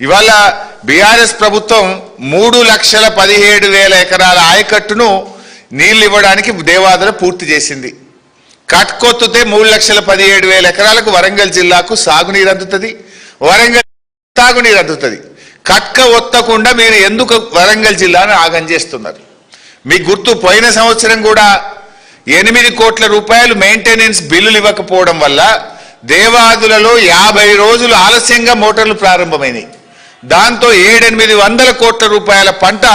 ఇవాళ బీఆర్ఎస్ ప్రభుత్వం 3,17,000 ఎకరాల ఆయకట్టును నీళ్లు ఇవ్వడానికి దేవాదుల పూర్తి చేసింది. కట్కొత్తుతే 3,17,000 ఎకరాలకు వరంగల్ జిల్లాకు సాగునీరు అందుతుంది, వరంగల్ తాగునీరు అందుతుంది. కట్క ఒత్తకుండా మీరు ఎందుకు వరంగల్ జిల్లాను ఆగం చేస్తున్నారు? మీకు గుర్తు, పోయిన సంవత్సరం కూడా 8 కోట్ల రూపాయలు మెయింటెనెన్స్ బిల్లులు ఇవ్వకపోవడం వల్ల దేవాదులలో 50 రోజులు ఆలస్యంగా మోటార్లు ప్రారంభమైనాయి. దాంతో 700-800 కోట్ల రూపాయల పంట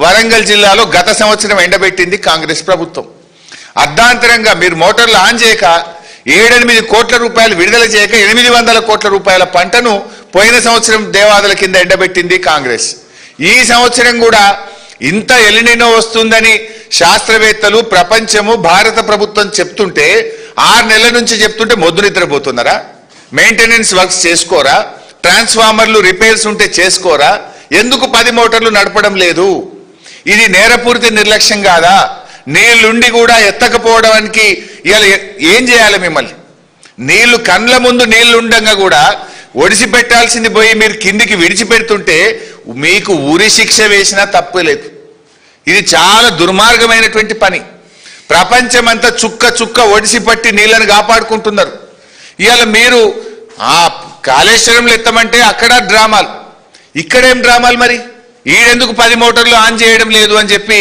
వరంగల్ జిల్లాలో గత సంవత్సరం ఎండబెట్టింది కాంగ్రెస్ ప్రభుత్వం. అర్ధాంతరంగా మీరు మోటార్లు ఆన్ చేయక 7-8 కోట్ల రూపాయలు విడుదల చేయక 800 కోట్ల రూపాయల పంటను పోయిన సంవత్సరం దేవాదుల కింద ఎండబెట్టింది కాంగ్రెస్. ఈ సంవత్సరం కూడా ఇంత ఎలినినో వస్తుందని శాస్త్రవేత్తలు, ప్రపంచము, భారత ప్రభుత్వం చెప్తుంటే 6 నెలల నుంచి చెప్తుంటే మొద్దు నిద్రపోతున్నారా? మెయింటెనెన్స్ వర్క్స్ చేసుకోరా? ట్రాన్స్ఫార్మర్లు రిపేర్స్ ఉంటే చేసుకోరా? ఎందుకు 10 మోటార్లు నడపడం లేదు? ఇది నేరపూరిత నిర్లక్ష్యం కాదా? నీళ్లుండి కూడా ఎత్తకపోవడానికి ఇవాళ ఏం చేయాలి? మిమ్మల్ని నీళ్లు కండ్ల ముందు నీళ్లు ఉండగా కూడా ఒడిసి పెట్టాల్సింది పోయి మీరు కిందికి విడిచిపెడుతుంటే మీకు ఉరి శిక్ష వేసినా తప్పులేదు. ఇది చాలా దుర్మార్గమైనటువంటి పని. ప్రపంచమంతా చుక్క చుక్క ఒడిసి పట్టి నీళ్లను కాపాడుకుంటున్నారు. ఇవాళ మీరు ఆ కాళేశ్వరంలో ఎత్తమంటే అక్కడ డ్రామాలు, ఇక్కడేం డ్రామాలు? మరి ఈడెందుకు 10 మోటార్లు ఆన్ చేయడం లేదు అని చెప్పి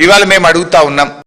ఇవాళ మేము అడుగుతా ఉన్నాం.